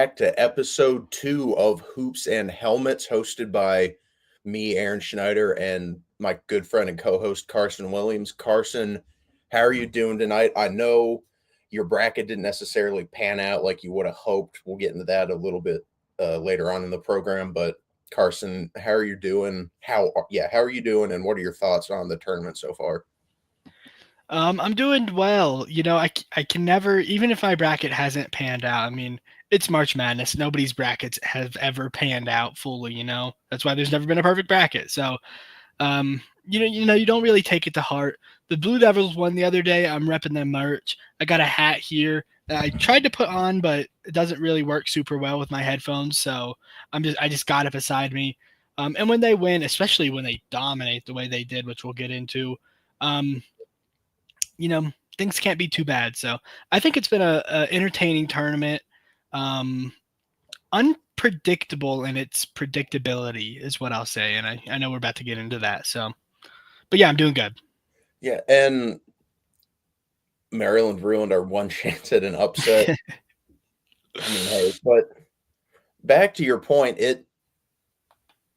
back to episode 2 of Hoops and Helmets, hosted by me, Aaron Schneider, and my good friend and co-host Carson Williams. Carson, how are you doing tonight? I know your bracket didn't necessarily pan out like you would have hoped. We'll get into that a little bit later on in the program, but Carson, how are you doing? How are you doing, and what are your thoughts on the tournament so far? I'm doing well. I can never, even if my bracket hasn't panned out, I mean, it's March Madness. Nobody's brackets have ever panned out fully. That's why there's never been a perfect bracket. So, you don't really take it to heart. The Blue Devils won the other day. I'm repping their merch. I got a hat here that I tried to put on, but it doesn't really work super well with my headphones. So I just got it beside me. And when they win, especially when they dominate the way they did, which we'll get into, um, you know, things can't be too bad. So I think it's been a entertaining tournament. Um, Unpredictable in its predictability is what I'll say. And I know we're about to get into that. So, but yeah, I'm doing good. Yeah, and Maryland ruined our one chance at an upset. I mean, hey, but back to your point,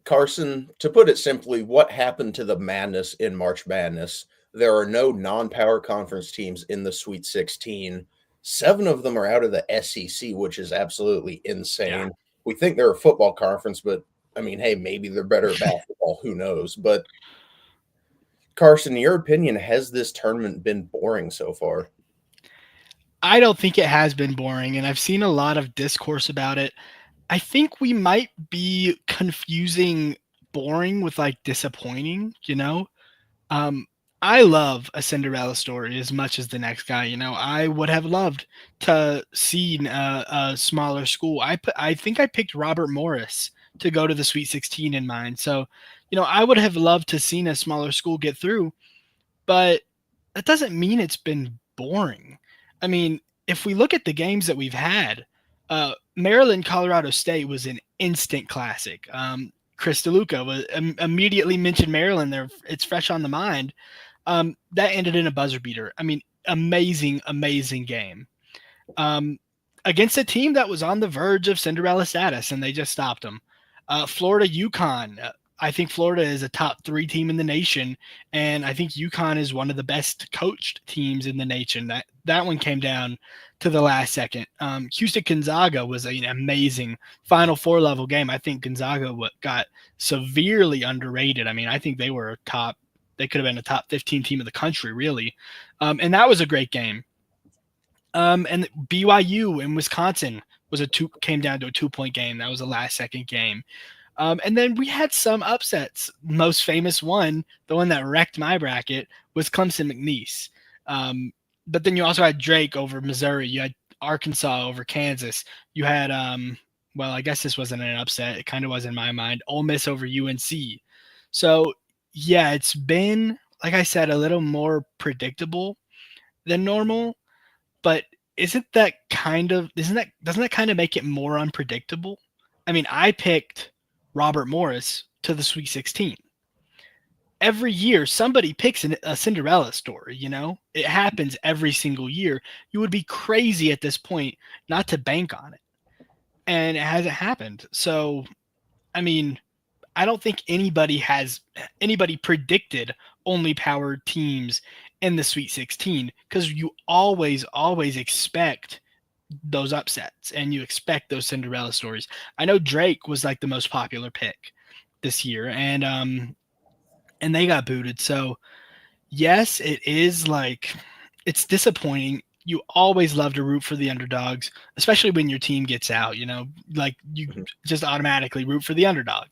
Carson, to put it simply, what happened to the madness in March Madness? There are no non-power conference teams in the Sweet 16. 7 of them are out of the SEC, which is absolutely insane. Yeah. We think they're a football conference, but I mean, hey, maybe they're better at basketball. Who knows? But Carson, in your opinion, has this tournament been boring so far? I don't think it has been boring, and I've seen a lot of discourse about it. I think we might be confusing boring with like disappointing. Um, I love a Cinderella story as much as the next guy. I would have loved to see a smaller school. I think I picked Robert Morris to go to the Sweet 16 in mind. So, I would have loved to seen a smaller school get through, but that doesn't mean it's been boring. I mean, if we look at the games that we've had, Maryland Colorado State was an instant classic. Chris DeLuca was immediately mentioned Maryland there. It's fresh on the mind. That ended in a buzzer beater. I mean, amazing, amazing game. Um, Against a team that was on the verge of Cinderella status, and they just stopped them. Florida UConn. I think Florida is a top 3 team in the nation, and I think UConn is one of the best coached teams in the nation. That one came down to the last second. Houston Gonzaga was an amazing Final Four level game. I think Gonzaga got severely underrated. I mean, I think they were they could have been a top 15 team in the country, really. And that was a great game. And BYU in Wisconsin came down to a 2-point game. That was a last second game. And then we had some upsets. Most famous one, the one that wrecked my bracket, was Clemson McNeese. But then you also had Drake over Missouri. You had Arkansas over Kansas. You had, well, I guess this wasn't an upset. It kind of was in my mind. Ole Miss over UNC. So, yeah, it's been, like I said, a little more predictable than normal. But doesn't that kind of make it more unpredictable? I mean, I picked Robert Morris to the Sweet 16. Every year, somebody picks a Cinderella story. It happens every single year. You would be crazy at this point not to bank on it. And it hasn't happened. So, I mean, I don't think anybody predicted only powered teams in the Sweet 16, because you always expect those upsets and you expect those Cinderella stories. I know Drake was like the most popular pick this year, and they got booted. So yes, it is like, it's disappointing. You always love to root for the underdogs, especially when your team gets out. Like you just automatically root for the underdog.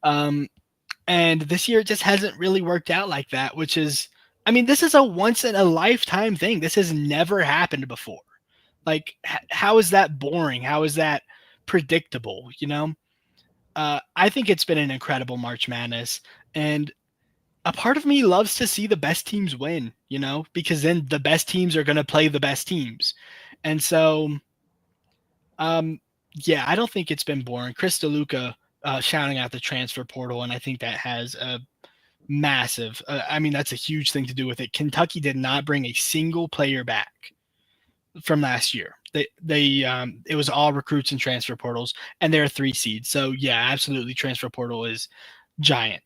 And this year it just hasn't really worked out like that, which is, I mean, this is a once in a lifetime thing. This has never happened before. Like, how is that boring? How is that predictable? I think it's been an incredible March Madness, and a part of me loves to see the best teams win, because then the best teams are going to play the best teams. And so, yeah, I don't think it's been boring. Chris DeLuca shouting out the transfer portal, and I think that has a massive, I mean, that's a huge thing to do with it. Kentucky did not bring a single player back from last year. They it was all recruits and transfer portals, and they're a 3 seed. So yeah, absolutely, transfer portal is giant.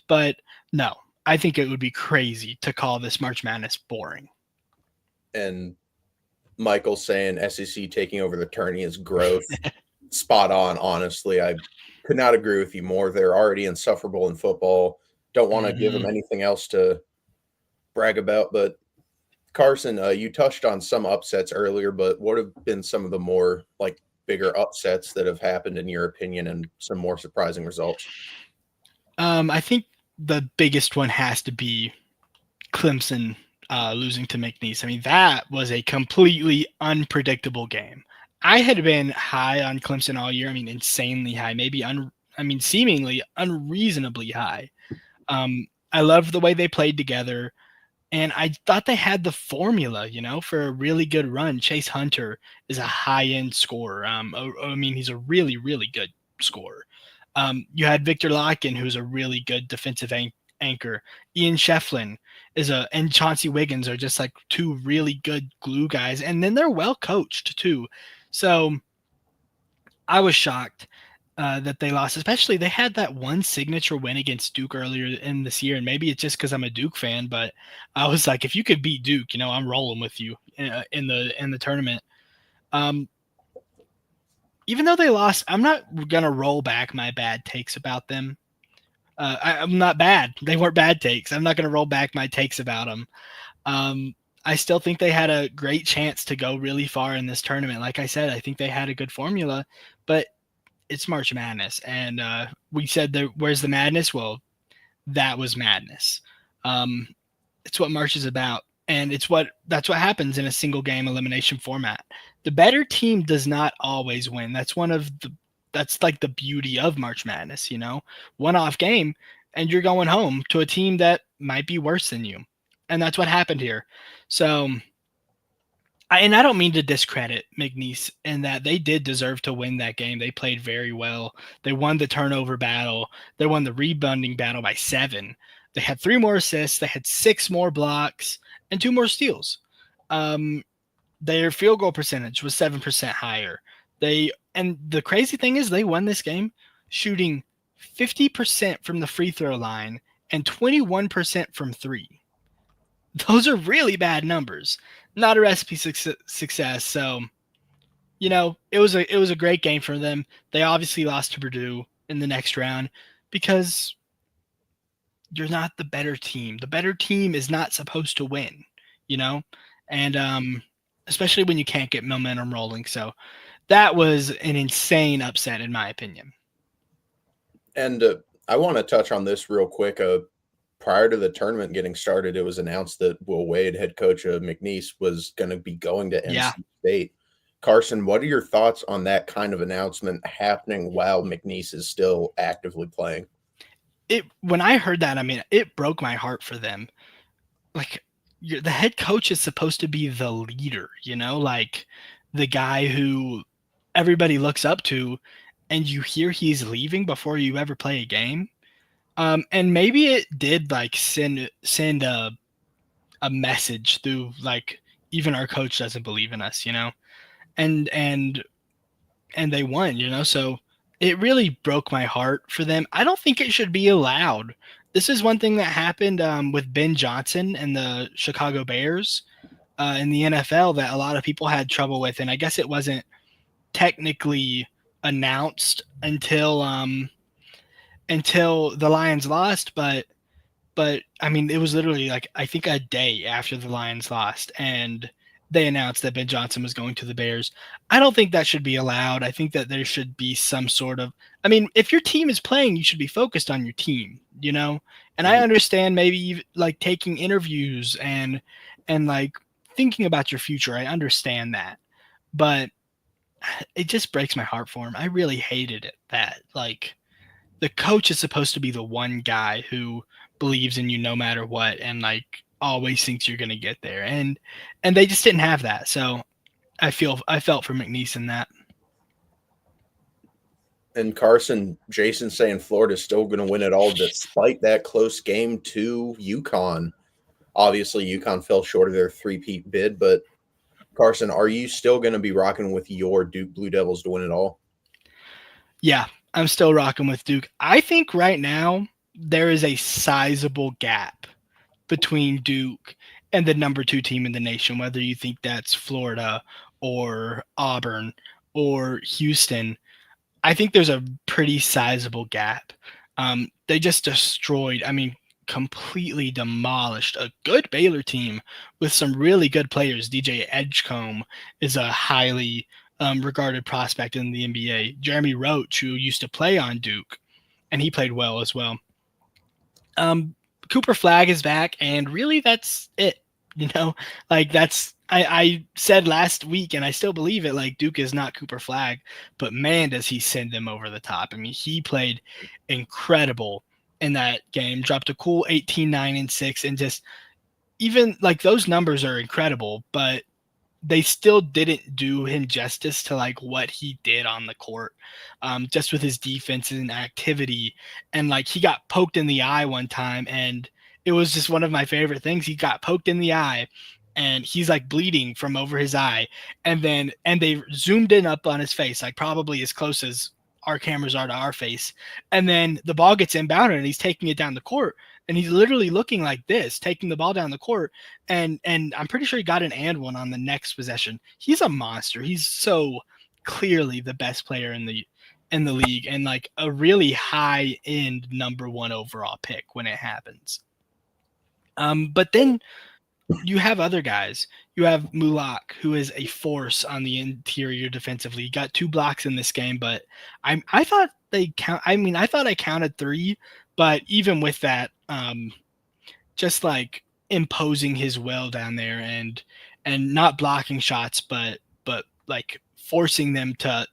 But no, I think it would be crazy to call this March Madness boring. And Michael saying SEC taking over the tourney is gross. Spot on, honestly. I could not agree with you more. They're already insufferable in football. Don't want to give them Mhm. anything else to brag about. But Carson, you touched on some upsets earlier, but what have been some of the more like bigger upsets that have happened in your opinion and some more surprising results? I think the biggest one has to be Clemson losing to McNeese. I mean, that was a completely unpredictable game. I had been high on Clemson all year. I mean, insanely high, seemingly unreasonably high. I loved the way they played together, and I thought they had the formula, for a really good run. Chase Hunter is a high-end scorer. He's a really, really good scorer. You had Victor Locken, who's a really good defensive anchor. Ian Shefflin and Chauncey Wiggins are just like two really good glue guys, and then they're well coached too. So I was shocked that they lost. Especially they had that one signature win against Duke earlier in this year, and maybe it's just because I'm a Duke fan, but I was like, if you could beat Duke, I'm rolling with you in the tournament. Um, Even though they lost, I'm not gonna roll back my bad takes about them. I'm not bad. They weren't bad takes. I'm not gonna roll back my takes about them. I still think they had a great chance to go really far in this tournament. Like I said, I think they had a good formula, but it's March Madness, and we said where's the madness? Well, that was madness. Um, it's what March is about, and that's what happens in a single game elimination format. The better team does not always win. That's like the beauty of March Madness. One off game, and you're going home to a team that might be worse than you, and that's what happened here. So I don't mean to discredit McNeese in that they did deserve to win that game. They played very well. They won the turnover battle. They won the rebounding battle by 7. They had 3 more assists. They had 6 more blocks and 2 more steals. Um, their field goal percentage was 7% higher. And the crazy thing is they won this game shooting 50% from the free throw line and 21% from 3. Those are really bad numbers. Not a recipe success. So, it was a great game for them. They obviously lost to Purdue in the next round because you're not the better team. The better team is not supposed to win, you know? And especially when you can't get momentum rolling. So, that was an insane upset in my opinion. And I want to touch on this real quick. Prior to the tournament getting started, it was announced that Will Wade, head coach of McNeese, was going to be going to Yeah. NC State. Carson, what are your thoughts on that kind of announcement happening while McNeese is still actively playing? When I heard that, it broke my heart for them. Like the head coach is supposed to be the leader, like the guy who everybody looks up to, and you hear he's leaving before you ever play a game. And maybe it did like send a message through, like, even our coach doesn't believe in us, and they won, so it really broke my heart for them. I don't think it should be allowed. This is one thing that happened with Ben Johnson and the Chicago Bears in the NFL that a lot of people had trouble with, and I guess it wasn't technically announced until the Lions lost, but it was literally like I think a day after the Lions lost, and they announced that Ben Johnson was going to the Bears. I don't think that should be allowed. I think that there should be some sort of. If your team is playing, you should be focused on your team, And I Mhm. understand maybe like taking interviews and like thinking about your future. I understand that, but it just breaks my heart for him. I really hated it that like the coach is supposed to be the one guy who believes in you no matter what and like always thinks you're going to get there, and they just didn't have that. So I felt for McNeese in that. And Carson, Jason saying Florida's still going to win it all despite that close game to UConn. Obviously, UConn fell short of their three-peat bid, but Carson, are you still going to be rocking with your Duke Blue Devils to win it all? Yeah, I'm still rocking with Duke. I think right now there is a sizable gap between Duke and the number 2 team in the nation, whether you think that's Florida or Auburn or Houston. I think there's a pretty sizable gap. They just destroyed, I mean, completely demolished a good Baylor team with some really good players. DJ Edgecombe is a highly regarded prospect in the NBA. Jeremy Roach, who used to play on Duke, and he played well as well. Cooper Flag is back, and really that's it. You know, like I said last week, and I still believe it. Like Duke is not Cooper Flag, but man, does he send them over the top. I mean, he played incredible in that game. Dropped a cool 18, 9, and 6, and just even like those numbers are incredible, but they still didn't do him justice to like what he did on the court, just with his defense and activity. And like he got poked in the eye one time, and it was just one of my favorite things. He got poked in the eye, and he's like bleeding from over his eye, and they zoomed in up on his face, like probably as close as our cameras are to our face. And then the ball gets inbounded, and he's taking it down the court, and he's literally looking like this, taking the ball down the court. And I'm pretty sure he got an and one on the next possession. He's a monster. He's so clearly the best player in the league, and like a really high end number 1 overall pick when it happens. But then you have other guys. You have Mulak, who is a force on the interior defensively. He got 2 blocks in this game, but I thought they count. I mean, I thought I counted 3, but even with that, just like imposing his will down there and not blocking shots, but like forcing them to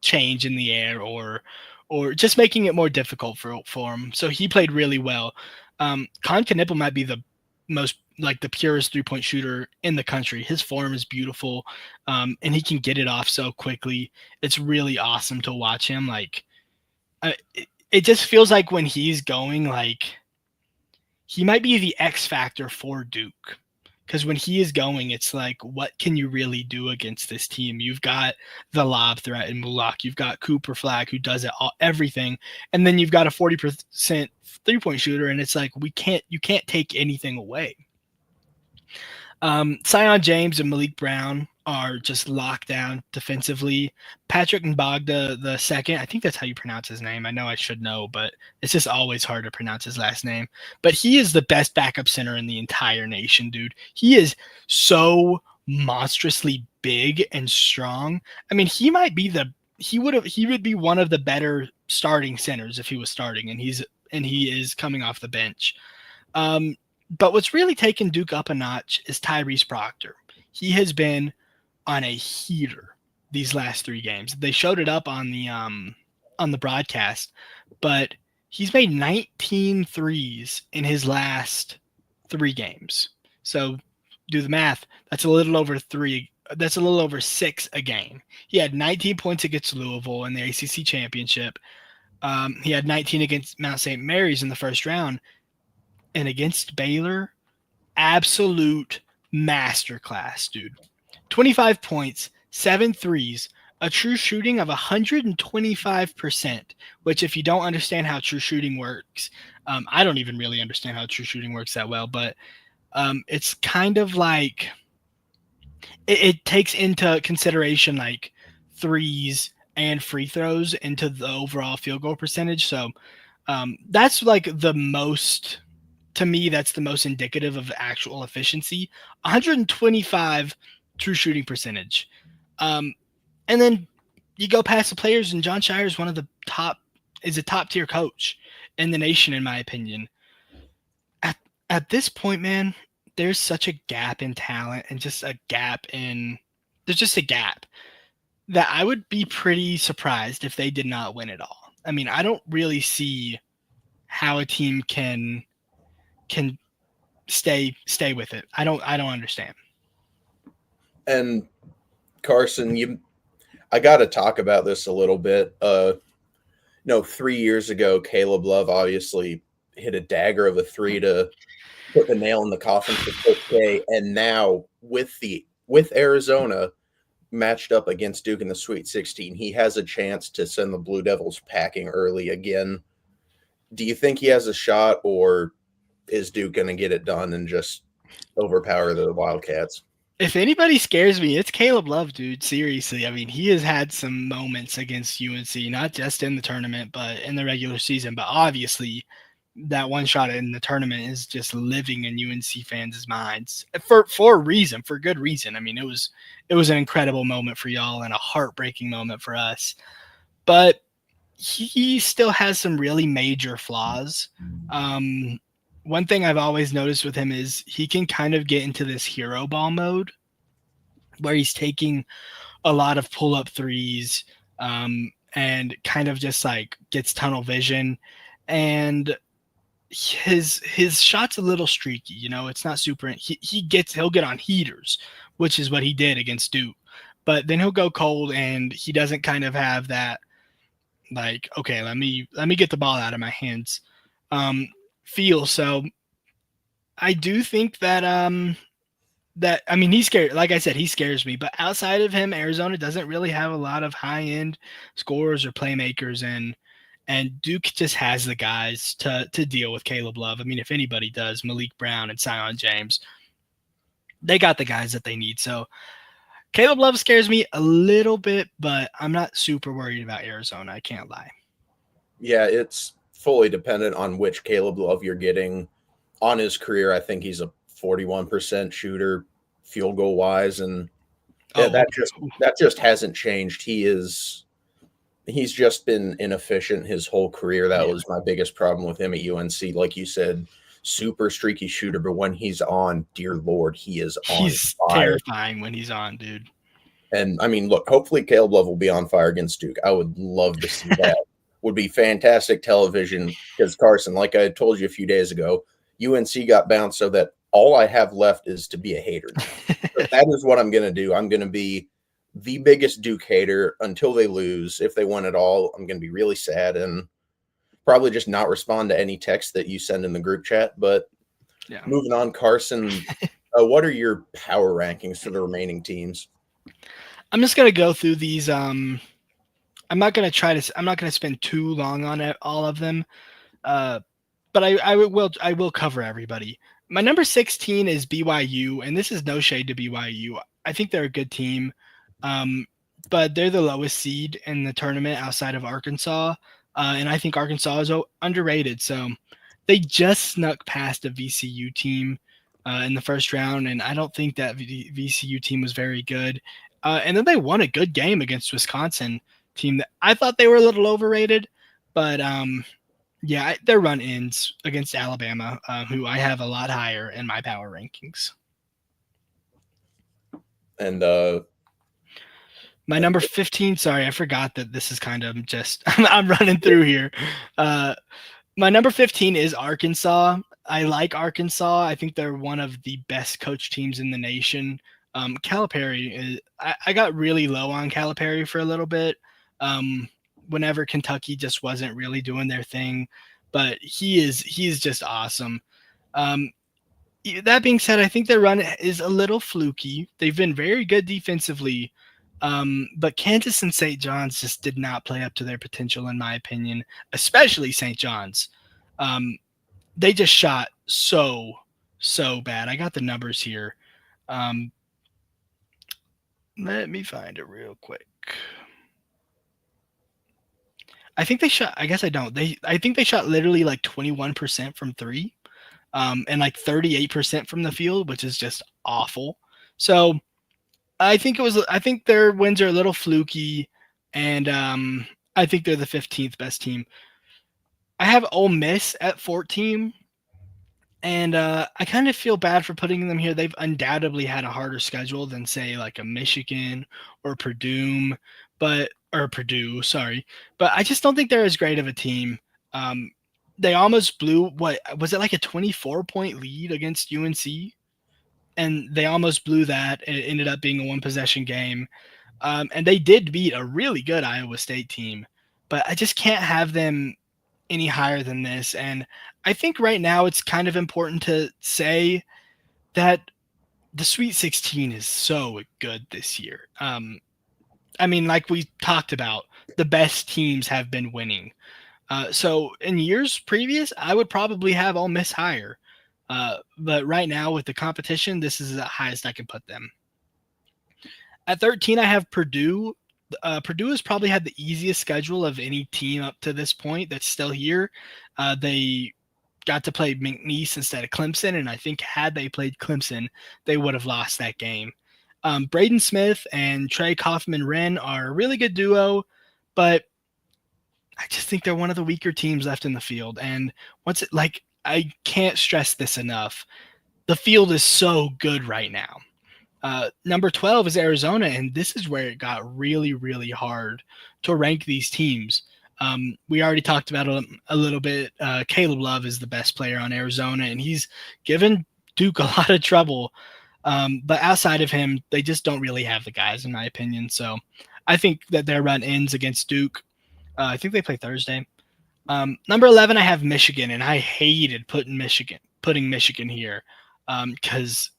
change in the air, or just making it more difficult for him. So he played really well. Con Knipple might be the most like the purest 3-point shooter in the country. His form is beautiful, and he can get it off so quickly. It's really awesome to watch him. Like it just feels like when he's going, like he might be the X factor for Duke, because when he is going, it's like, what can you really do against this team? You've got the lob threat in Mulak. You've got Cooper Flag, who does everything, and then you've got a 40% 3-point shooter, and it's like you can't take anything away. Sion James and Malik Brown are just locked down defensively. Patrick Mbagda the second, I think that's how you pronounce his name. I know I should know, but it's just always hard to pronounce his last name. But he is the best backup center in the entire nation, dude. He is so monstrously big and strong. I mean, he would be one of the better starting centers if he was starting, and he is coming off the bench. But what's really taken Duke up a notch is Tyrese Proctor. He has been on a heater these last 3 games. They showed it up on the broadcast, but he's made 19 threes in his last 3 games. So do the math. That's a little over 3. That's a little over 6 a game. He had 19 points against Louisville in the ACC championship. He had 19 against Mount St. Mary's in the first round. And against Baylor, absolute masterclass, dude. 25 points, 7 threes, a true shooting of 125%, which if you don't understand how true shooting works, I don't even really understand how true shooting works that well, but it's kind of like it takes into consideration like threes and free throws into the overall field goal percentage. So that's like the most... To me, that's the most indicative of actual efficiency. 125 true shooting percentage. And then you go past the players, and John Shire is a top tier coach in the nation, in my opinion. At this point, man, there's such a gap in talent, and there's just a gap that I would be pretty surprised if they did not win it all. I mean, I don't really see how a team can stay with it. I don't understand. And Carson, I got to talk about this a little bit. 3 years ago, Caleb Love obviously hit a dagger of a 3 to put the nail in the coffin for Coach K. And now with the with Arizona matched up against Duke in the Sweet 16, he has a chance to send the Blue Devils packing early again. Do you think he has a shot, or is Duke going to get it done and just overpower the Wildcats? If anybody scares me, it's Caleb Love, dude. Seriously. I mean, he has had some moments against UNC, not just in the tournament, but in the regular season. But obviously, that one shot in the tournament is just living in UNC fans' minds for a reason, for good reason. I mean, it was an incredible moment for y'all and a heartbreaking moment for us. But he still has some really major flaws. Um, One thing I've always noticed with him is he can kind of get into this hero ball mode where he's taking a lot of pull up threes, and kind of just like gets tunnel vision, and his shot's a little streaky. It's not super. He'll get on heaters, which is what he did against Duke, but then he'll go cold and he doesn't kind of have that, like, okay, let me get the ball out of my hands, um, feel. So I do think that I mean, he's scary. Like I said, he scares me. But outside of him, Arizona doesn't really have a lot of high end scorers or playmakers, and Duke just has the guys to deal with Caleb Love. I mean, if anybody does, Malik Brown and Sion James, they got the guys that they need. So Caleb Love scares me a little bit, but I'm not super worried about Arizona. I can't lie. Yeah, it's fully dependent on which Caleb Love you're getting. On his career, I think he's a 41% shooter, field goal wise, and yeah, Oh, that just hasn't changed. He's just been inefficient his whole career. That yeah. was my biggest problem with him at UNC. Like you said, super streaky shooter, but when he's on, dear Lord, he is on He's fire. terrifying when he's on, dude. And I mean, look, hopefully Caleb Love will be on fire against Duke. I would love to see that. Would be fantastic television because Carson, like I told you a few days ago, UNC got bounced so that all I have left is to be a hater now. So that is what I'm going to do. I'm going to be the biggest Duke hater until they lose. If they win it all, I'm going to be really sad and probably just not respond to any text that you send in the group chat. But Yeah. moving on, Carson, what are your power rankings for the remaining teams? I'm just gonna go through these. I'm not gonna spend too long on it, all of them. Uh, but I will cover everybody. My number 16 is BYU, and this is no shade to BYU. I think they're a good team, um, but they're the lowest seed in the tournament outside of Arkansas, and I think Arkansas is underrated. So they just snuck past a VCU team in the first round, and I don't think that VCU team was very good. And then they won a good game against Wisconsin team that I thought they were a little overrated, but yeah, their run ins against Alabama, who I have a lot higher in my power rankings. And My number 15, sorry, I forgot that this is kind of just, I'm running through here. My number 15 is Arkansas. I like Arkansas. I think they're one of the best coach teams in the nation. Calipari, I got really low on Calipari for a little bit. Whenever Kentucky just wasn't really doing their thing, but he's just awesome. Um, that being said, I think their run is a little fluky. They've been very good defensively, but Kansas and St. John's just did not play up to their potential, in my opinion, especially St. John's. They just shot so bad. I got the numbers here. Um, Let me find it real quick. I think they shot. I guess I don't. I think they shot literally like 21% from three, and like 38% from the field, which is just awful. So I think it was. I think their wins are a little fluky, and I think they're the 15th best team. I have Ole Miss at 14, and I kind of feel bad for putting them here. They've undoubtedly had a harder schedule than, say, like a Michigan or Purdue, sorry. But I just don't think they're as great of a team. Um, they almost blew, what was it, like a 24-point lead against UNC? And they almost blew that. It ended up being a one-possession game. And they did beat a really good Iowa State team. But I just can't have them any higher than this. And I think right now it's kind of important to say that the Sweet 16 is so good this year. I mean, like we talked about, the best teams have been winning. So in years previous, I would probably have Ole Miss higher. But right now with the competition, this is the highest I can put them. At 13, I have Purdue. Purdue has probably had the easiest schedule of any team up to this point that's still here. They got to play McNeese instead of Clemson, and I think had they played Clemson, they would have lost that game. Braden Smith and Trey Kaufman-Wren are a really good duo, but I just think they're one of the weaker teams left in the field. And I can't stress this enough. The field is so good right now. Number 12 is Arizona, and this is where it got really, really hard to rank these teams. We already talked about a little bit. Caleb Love is the best player on Arizona, and he's given Duke a lot of trouble. But outside of him, they just don't really have the guys, in my opinion. So I think that their run ends against Duke. I think they play Thursday. Number 11, I have Michigan, and I hated putting Michigan here because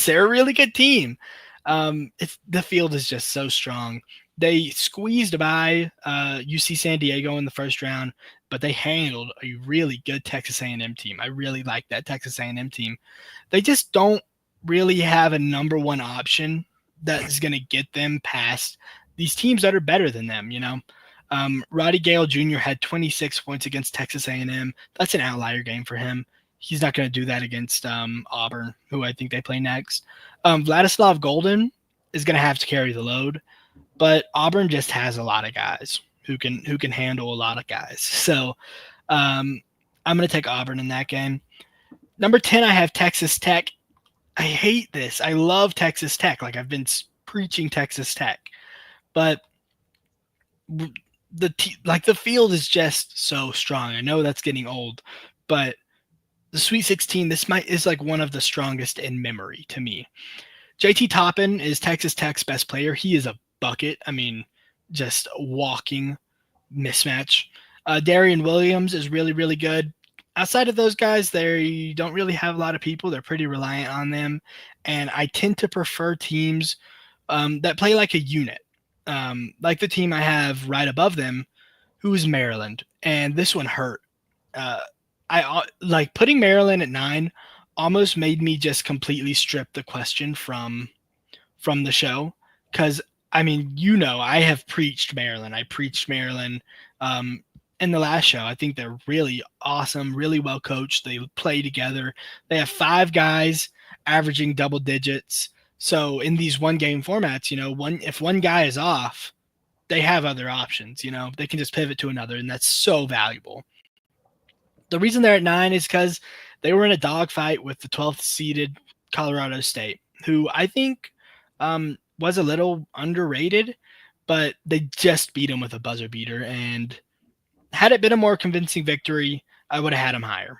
they're a really good team. The field is just so strong. They squeezed by UC San Diego in the first round, but they handled a really good Texas A&M team. I really like that Texas A&M team. They just don't really have a number one option that is going to get them past these teams that are better than them. Roddy Gale Jr. had 26 points against Texas A&M. That's an outlier game for him. He's not going to do that against Auburn, who I think they play next. Vladislav Golden is going to have to carry the load, but Auburn just has a lot of guys who can handle a lot of guys. So I'm going to take Auburn in that game. Number 10, I have Texas Tech. I hate this. I love Texas Tech. Like, I've been preaching Texas Tech, but the field is just so strong. I know that's getting old, but the Sweet 16, is like one of the strongest in memory to me. JT Toppin is Texas Tech's best player. He is a bucket. I mean, just a walking mismatch. Darian Williams is really, really good. Outside of those guys, they don't really have a lot of people. They're pretty reliant on them. And I tend to prefer teams that play like a unit. Like the team I have right above them, who is Maryland. And this one hurt. I like putting Maryland at 9 almost made me just completely strip the question from the show. Because, I mean, I have preached Maryland. I preached Maryland in the last show. I think they're really awesome, really well coached. They play together. They have 5 guys averaging double digits. So in these one-game formats, if one guy is off, they have other options. They can just pivot to another, and that's so valuable. The reason they're at 9 is because they were in a dogfight with the 12th seeded Colorado State, who I think was a little underrated, but they just beat them with a buzzer beater. And had it been a more convincing victory, I would have had them higher.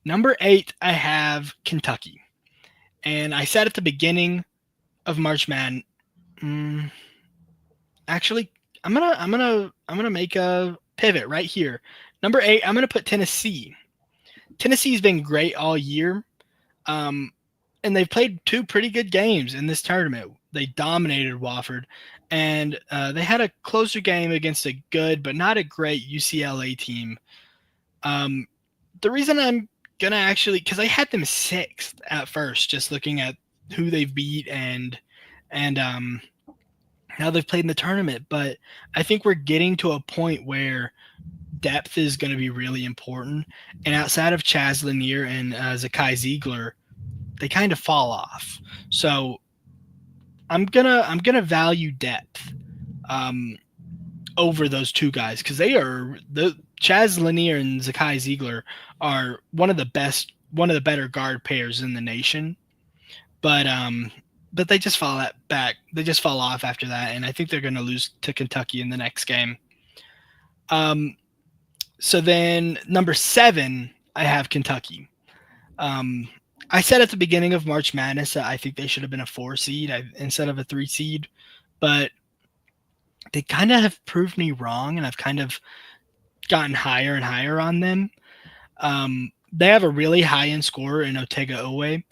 Number 8, I have Kentucky. And I said at the beginning of March Madness, actually, I'm gonna make a pivot right here. Number 8, I'm gonna put Tennessee. Tennessee's been great all year, and they've played 2 pretty good games in this tournament. They dominated Wofford, and they had a closer game against a good but not a great UCLA team. The reason I'm gonna actually, because I had them 6th at first, just looking at who they've beat and how they've played in the tournament, but I think we're getting to a point where depth is going to be really important. And outside of Chaz Lanier and Zakai Ziegler, they kind of fall off. So I'm gonna value depth over those 2 guys, because the Chaz Lanier and Zakai Ziegler are one of the better guard pairs in the nation. But they just fall back. They just fall off after that, and I think they're going to lose to Kentucky in the next game. So then number 7, I have Kentucky. I said at the beginning of March Madness that I think they should have been a 4 seed instead of a 3 seed, but they kind of have proved me wrong, and I've kind of gotten higher and higher on them. They have a really high-end scorer in Otega Owe.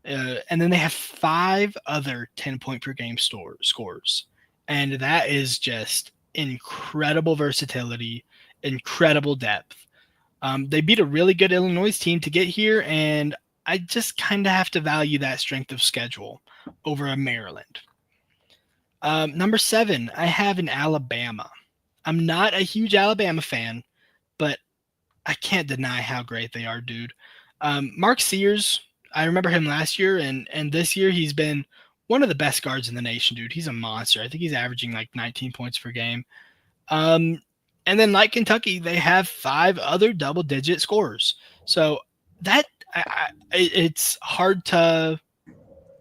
And then they have 5 other 10-point per game scores. And that is just incredible versatility, incredible depth. They beat a really good Illinois team to get here, and I just kind of have to value that strength of schedule over a Maryland. Number 7, I have an Alabama. I'm not a huge Alabama fan, but I can't deny how great they are, dude. Mark Sears, I remember him last year, and this year he's been one of the best guards in the nation, dude. He's a monster. I think he's averaging like 19 points per game. Um, and then like Kentucky, they have 5 other double-digit scorers. So that it's hard to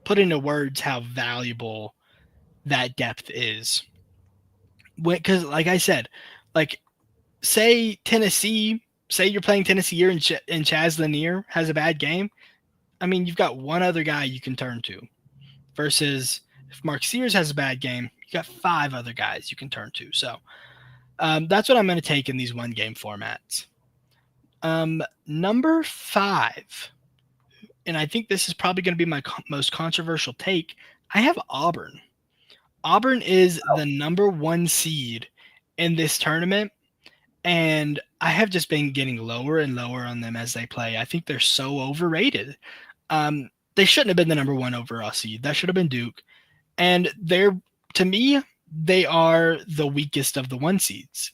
put into words how valuable that depth is. Because, like I said, like say Tennessee, say you're playing Tennessee here and Chaz Lanier has a bad game. I mean, you've got one other guy you can turn to. Versus if Mark Sears has a bad game, you got 5 other guys you can turn to. So that's what I'm going to take in these one-game formats. Number 5, and I think this is probably going to be my most controversial take. I have Auburn. Auburn is the number 1 seed in this tournament, and I have just been getting lower and lower on them as they play. I think they're so overrated. They shouldn't have been the number 1 overall seed. That should have been Duke. And to me, they are the weakest of the 1 seeds.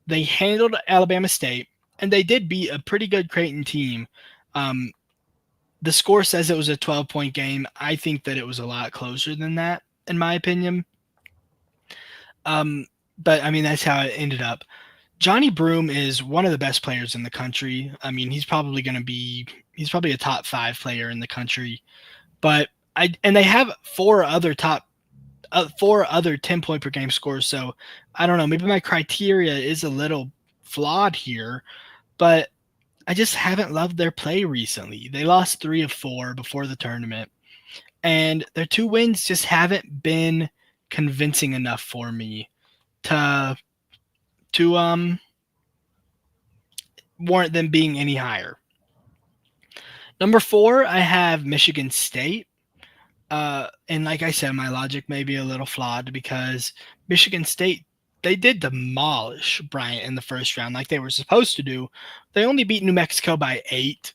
They handled Alabama State, and they did beat a pretty good Creighton team. The score says it was a 12-point game. I think that it was a lot closer than that, in my opinion. But, I mean, that's how it ended up. Johnny Broome is one of the best players in the country. I mean, he's probably a top 5 player in the country. But they have 4 other 10-point per game scores. So I don't know, maybe my criteria is a little flawed here, but I just haven't loved their play recently. They lost 3 of 4 before the tournament, and their 2 wins just haven't been convincing enough for me to warrant them being any higher. Number 4, I have Michigan State. And like I said, my logic may be a little flawed because Michigan State, they did demolish Bryant in the first round like they were supposed to do. They only beat New Mexico by 8.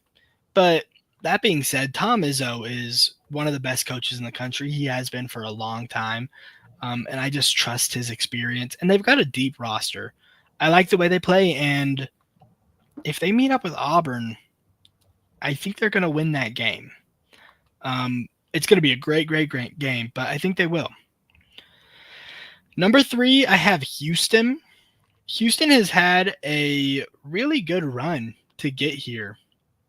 But that being said, Tom Izzo is one of the best coaches in the country. He has been for a long time. And I just trust his experience. And they've got a deep roster. I like the way they play. And if they meet up with Auburn, I think they're going to win that game. It's going to be a great game, but I think they will. Number 3, I have Houston. Houston has had a really good run to get here.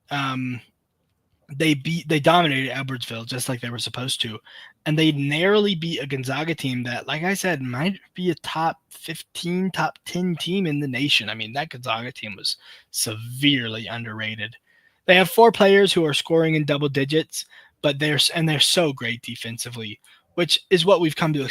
They dominated Edwardsville just like they were supposed to, and they narrowly beat a Gonzaga team that, like I said, might be a top 15, top 10 team in the nation. I mean, that Gonzaga team was severely underrated. They have 4 players who are scoring in double digits, but they're so great defensively, which is what we've come to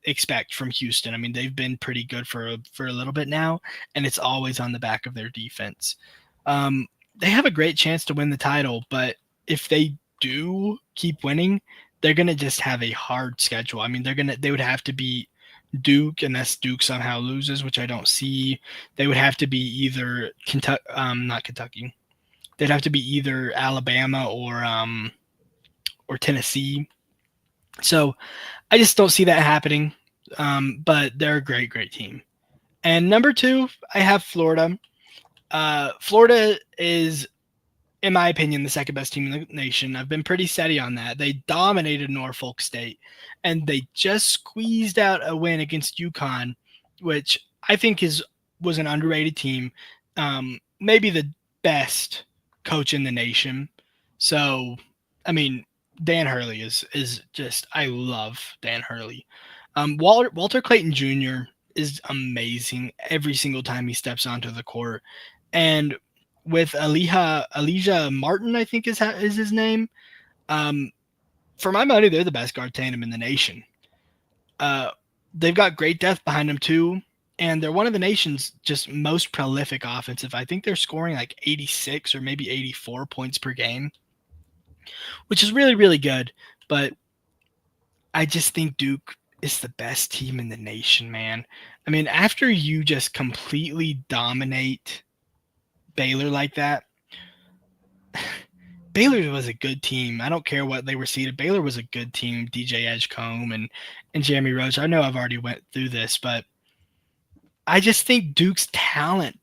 expect from Houston. I mean, they've been pretty good for a little bit now, and it's always on the back of their defense. They have a great chance to win the title, but if they do keep winning, they're going to just have a hard schedule. I mean, they would have to beat Duke, unless Duke somehow loses, which I don't see. They would have to be either not Kentucky. They'd have to be either Alabama or Tennessee. So I just don't see that happening. But they're a great team. And number 2, I have Florida. Florida is, in my opinion, the second best team in the nation. I've been pretty steady on that. They dominated Norfolk State, and they just squeezed out a win against UConn, which I think was an underrated team. Maybe the best coach in the nation. So, I mean, Dan Hurley is just, I love Dan Hurley. Walter Clayton Jr. is amazing every single time he steps onto the court. And with Elijah Martin, I think is his name. For my money, they're the best guard tandem in the nation. They've got great depth behind them too, and they're one of the nation's just most prolific offensive. I think they're scoring like 86 or maybe 84 points per game. which is really, really good. But I just think Duke is the best team in the nation, man. I mean, after you just completely dominate Baylor like that, Baylor was a good team. I don't care what they were seeded. Baylor was a good team. DJ Edgecombe and Jeremy Roach. I know I've already went through this, but I just think Duke's talent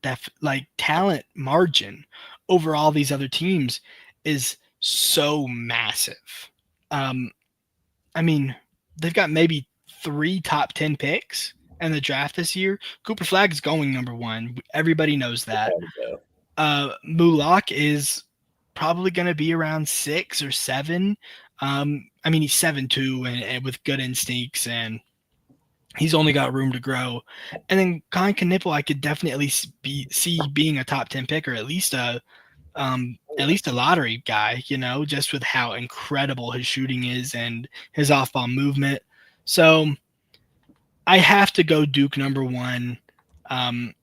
margin over all these other teams is so massive. Um, I mean, they've got maybe 3 top 10 picks in the draft this year. Cooper Flag is going number 1. Everybody knows that. Mulak is probably going to be around 6 or 7. I mean, he's 7'2" and with good instincts, and he's only got room to grow. And then Colin Knipple, I could definitely see being a top 10 pick, or at least a lottery guy, just with how incredible his shooting is and his off-ball movement. So I have to go Duke number 1. And,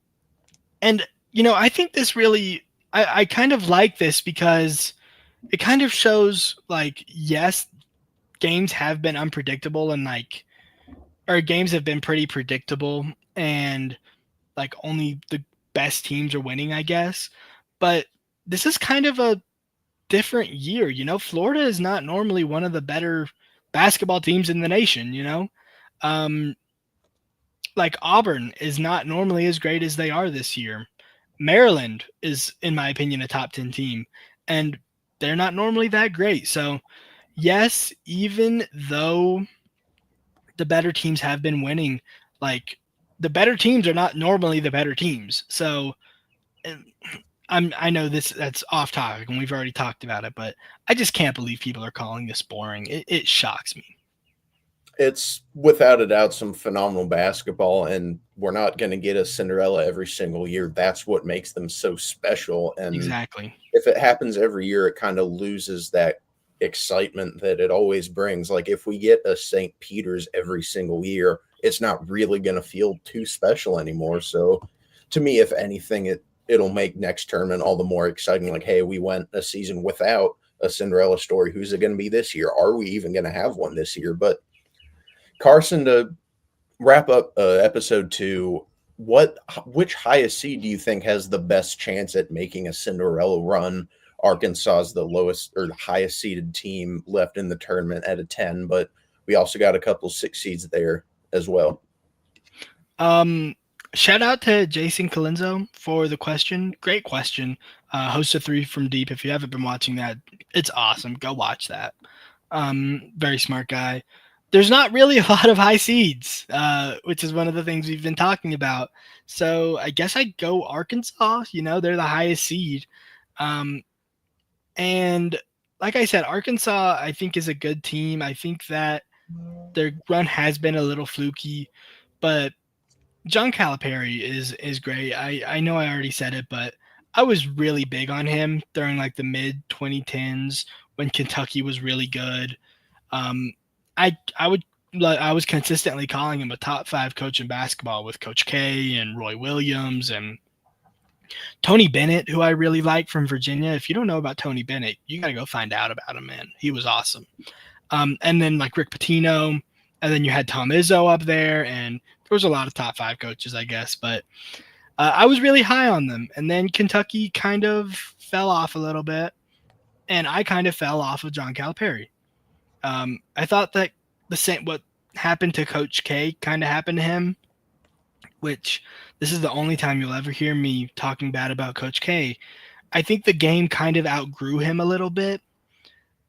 I think this really, I kind of like this because it kind of shows, like, yes, games have been unpredictable or games have been pretty predictable, and like only the best teams are winning, I guess. But this is kind of a different year. Florida is not normally one of the better basketball teams in the nation. Um, like Auburn is not normally as great as they are this year. Maryland is, in my opinion, a top 10 team, and they're not normally that great. So, yes, even though the better teams have been winning, like the better teams are not normally the better teams. So, I know that's off topic and we've already talked about it, but I just can't believe people are calling this boring. It shocks me. It's without a doubt some phenomenal basketball, and we're not going to get a Cinderella every single year. That's what makes them so special. And Exactly. if it happens every year, it kind of loses that excitement that it always brings. Like if we get a St. Peter's every single year, it's not really going to feel too special anymore. So to me, if anything, it'll make next tournament all the more exciting. Like, hey, we went a season without a Cinderella story. Who's it going to be this year? Are we even going to have one this year? But Carsen, to wrap up episode 2, which highest seed do you think has the best chance at making a Cinderella run? Arkansas is the lowest or the highest seeded team left in the tournament at a 10, but we also got a couple 6 seeds there as well. Shout out to Jason Colenso for the question. Great question. Host of 3 from Deep. If you haven't been watching that, it's awesome. Go watch that. Very smart guy. There's not really a lot of high seeds, which is one of the things we've been talking about. So I guess I'd go Arkansas. They're the highest seed. And like I said, Arkansas, I think, is a good team. I think that their run has been a little fluky, but John Calipari is great. I know I already said it, but I was really big on him during like the mid 2010s when Kentucky was really good. I was consistently calling him a top 5 coach in basketball with Coach K and Roy Williams and Tony Bennett, who I really like from Virginia. If you don't know about Tony Bennett, you got to go find out about him, man. He was awesome. And then like Rick Pitino, and then you had Tom Izzo up there, and there was a lot of top 5 coaches, I guess, but I was really high on them. And then Kentucky kind of fell off a little bit, and I kind of fell off of John Calipari. I thought that what happened to Coach K kind of happened to him, which this is the only time you'll ever hear me talking bad about Coach K. I think the game kind of outgrew him a little bit.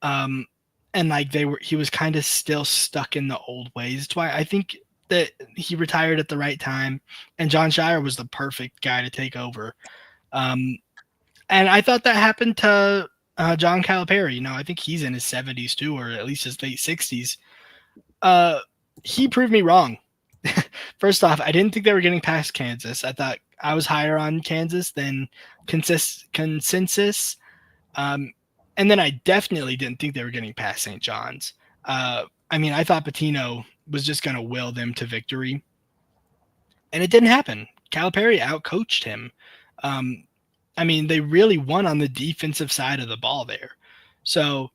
And like he was kind of still stuck in the old ways. That's why I think that he retired at the right time, and John Shire was the perfect guy to take over. And I thought that happened to John Calipari. I think he's in his 70s too, or at least his late 60s. He proved me wrong. First off, I didn't think they were getting past Kansas. I thought I was higher on Kansas than consensus. And then I definitely didn't think they were getting past St. John's. I thought Pitino was just going to will them to victory. And it didn't happen. Calipari outcoached him. They really won on the defensive side of the ball there. So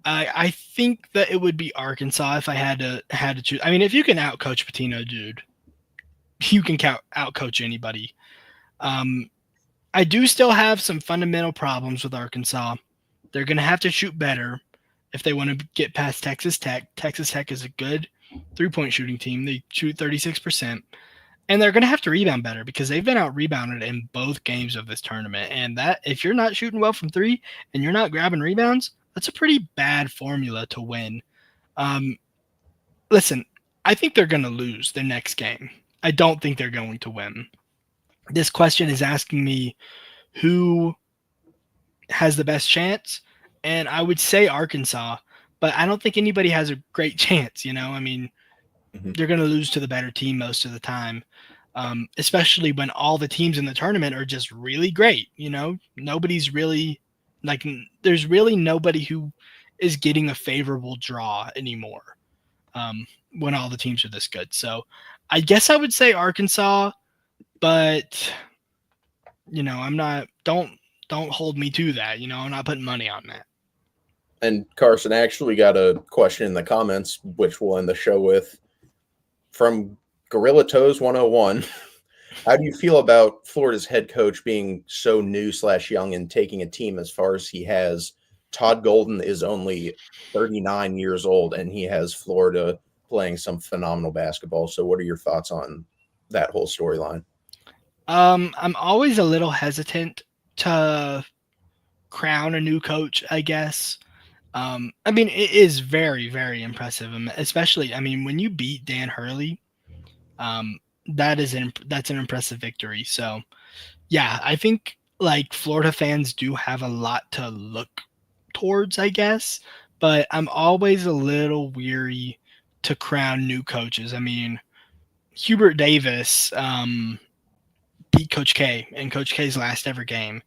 I think that it would be Arkansas if I had to choose. I mean, if you can outcoach Patino, dude, you can outcoach anybody. Um, I do still have some fundamental problems with Arkansas. They're going to have to shoot better if they want to get past Texas Tech. Texas Tech is a good 3-point shooting team. They shoot 36%. And they're going to have to rebound better because they've been out rebounded in both games of this tournament. And that, if you're not shooting well from three and you're not grabbing rebounds, that's a pretty bad formula to win. Um, Listen, I think they're going to lose their next game. I don't think they're going to win. This question is asking me who has the best chance, and I would say Arkansas, but I don't think anybody has a great chance. I mean, Mhm. they're going to lose to the better team most of the time, especially when all the teams in the tournament are just really great. Nobody's really like, there's really nobody who is getting a favorable draw anymore when all the teams are this good. So I guess I would say Arkansas, but I'm not. Don't hold me to that. I'm not putting money on that. And Carson actually got a question in the comments, which we'll end the show with, from Gorilla Toes 101. How do you feel about Florida's head coach being so new / young and taking a team as far as he has? Todd Golden is only 39 years old, and he has Florida playing some phenomenal basketball. So, what are your thoughts on that whole storyline? I'm always a little hesitant to crown a new coach, I guess. I mean, it is very, very impressive, especially, I mean, when you beat Dan Hurley, that's an impressive victory. So, yeah, I think like Florida fans do have a lot to look towards, I guess, but I'm always a little weary to crown new coaches. I mean, Hubert Davis beat Coach K in Coach K's last ever game,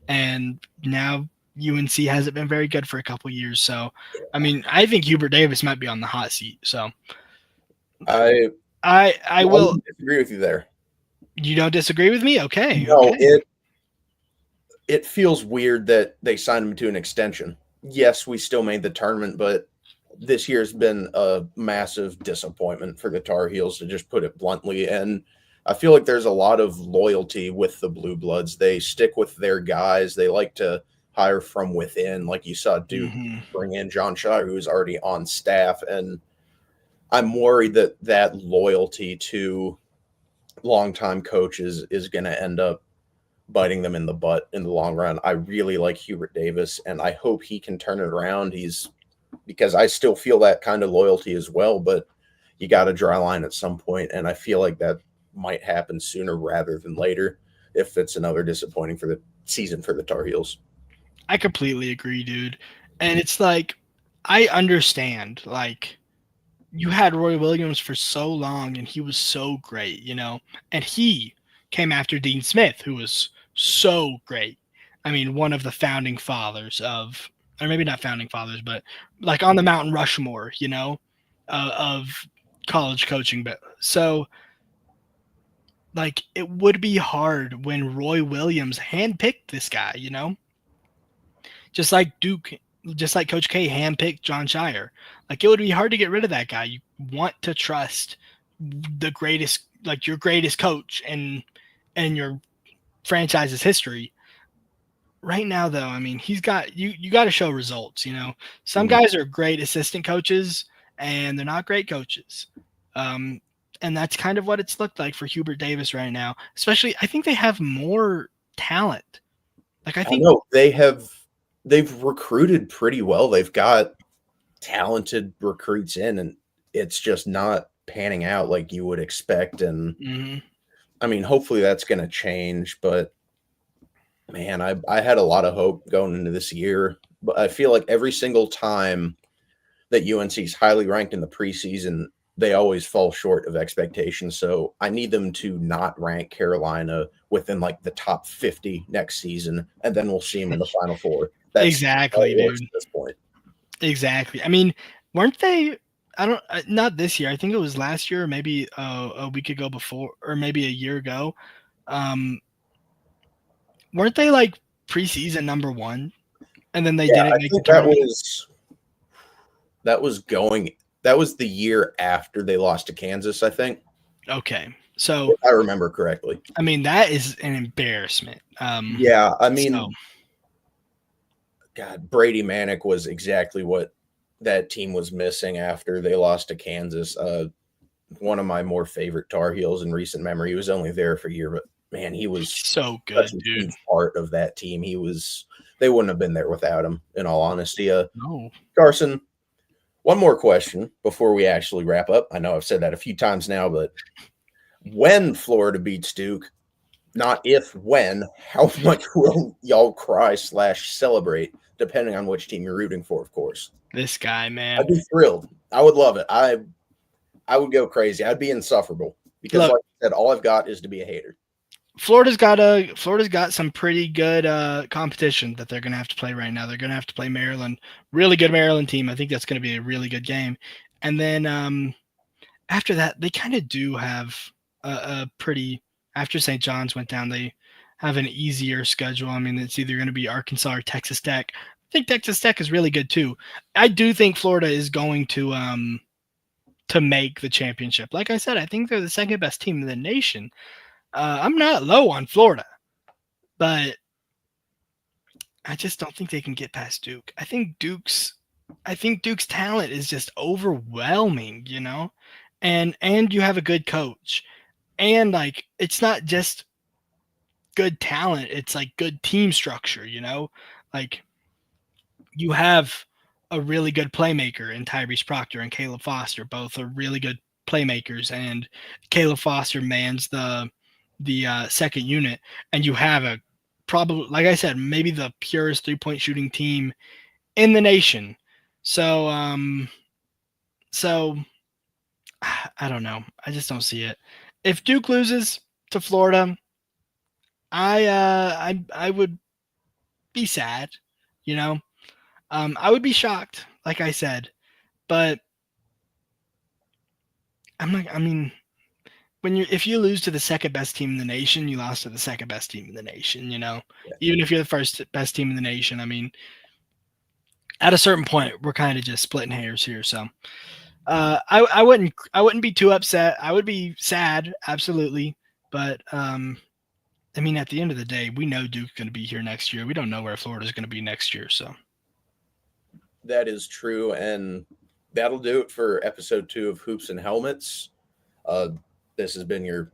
and now UNC hasn't been very good for a couple years. So, I mean, I think Hubert Davis might be on the hot seat. So, I I I will. wouldn't disagree with you there. You don't disagree with me? Okay, No, okay. it feels weird that they signed him to an extension. Yes, we still made the tournament, but this year's been a massive disappointment for the Tar Heels, to just put it bluntly. And I feel like there's a lot of loyalty with the Blue Bloods. They stick with their guys. They like to hire from within, like you saw Duke Hmm. bring in John Shaw, who's already on staff. And I'm worried that that loyalty to longtime coaches is going to end up biting them in the butt in the long run. I really like Hubert Davis, and I hope he can turn it around. Because I still feel that kind of loyalty as well, but you got to draw a line at some point, and I feel like that might happen sooner rather than later if it's another disappointing for the season for the Tar Heels. I completely agree, dude. And it's like, I understand, like, you had Roy Williams for so long and he was so great, and he came after Dean Smith, who was so great. I mean, one of the founding fathers of, or maybe not founding fathers, but like on the Mountain Rushmore, of college coaching. But so, like, it would be hard when Roy Williams handpicked this guy, just like Duke, just like Coach K handpicked John Shire. Like, it would be hard to get rid of that guy. You want to trust the greatest, like your greatest coach and your franchise's history. Right now, though, I mean, he's got you. You got to show results. Some Mhm. guys are great assistant coaches, and they're not great coaches. Um, and that's kind of what it's looked like for Hubert Davis right now. Especially, I think they have more talent. Like, I I think. know they've recruited pretty well. They've got talented recruits in, and it's just not panning out like you would expect. And Mhm. I mean, hopefully that's going to change, but man, I had a lot of hope going into this year, but I feel like every single time that UNC is highly ranked in the preseason, they always fall short of expectations. So I need them to not rank Carolina within like the top 50 next season, and then we'll see them in the Final Four. That's how Exactly, it works dude. at this point. Exactly. I mean, weren't they? I don't. Not this year. I think it was last year, or maybe a week ago before, or maybe a year ago. Um, weren't they like preseason number one, and then they Yeah, didn't I make the think that tournament? was That was the year after they lost to Kansas, I think, Okay, so if I remember correctly. I mean that is an embarrassment. Yeah, I So mean, God, Brady Manick was exactly what that team was missing after they lost to Kansas. One of my more favorite Tar Heels in recent memory. He was only there for a year, but man, he was so such good, a dude. huge part of that team. They wouldn't have been there without him, in all honesty. No, Carson, one more question before we actually wrap up. I know I've said that a few times now, but when Florida beats Duke, not if, when, how much will y'all cry / celebrate, depending on which team you're rooting for, of course. this guy, man. I'd be thrilled. I would love it. I would go crazy. I'd be insufferable because, Look, like I said, all I've got is to be a hater. Florida's got some pretty good competition that they're gonna have to play right now. They're gonna have to play Maryland, really good Maryland team. I think that's gonna be a really good game. And then after that, they kind of do have a pretty. After St. John's went down, they have an easier schedule. I mean, it's either going to be Arkansas or Texas Tech. I think Texas Tech is really good too. I do think Florida is going to make the championship. Like I said, I think they're the second best team in the nation. I'm not low on Florida, but I just don't think they can get past Duke. I think Duke's talent is just overwhelming, you know? And you have a good coach. And like it's not just good talent, it's like good team structure, you know? Like you have a really good playmaker in Tyrese Proctor and Caleb Foster, both are really good playmakers, and Caleb Foster mans the second unit, and you have a probably, like I said, maybe the purest 3-point shooting team in the nation. So so I don't know. I just don't see it. If Duke loses to Florida, I would be sad, you know. I would be shocked, like I said, but I'm not. I mean, if you lose to the second best team in the nation, you lost to the second best team in the nation. You know, Yeah, even if you're the first best team in the nation. I mean, at a certain point, we're kind of just splitting hairs here. So, I wouldn't be too upset. I would be sad, absolutely, but I mean, at the end of the day, we know Duke's going to be here next year. We don't know where Florida's going to be next year. So, that is true, and that'll do it for episode 2 of Hoops and Helmets. Uh, this has been your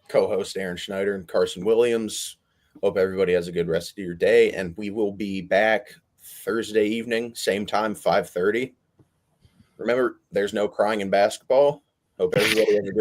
co-host Aaron Schneider and Carson Williams. Hope everybody has a good rest of your day, and we will be back Thursday evening, same time, 5:30. Remember, there's no crying in basketball. Hope everybody has a good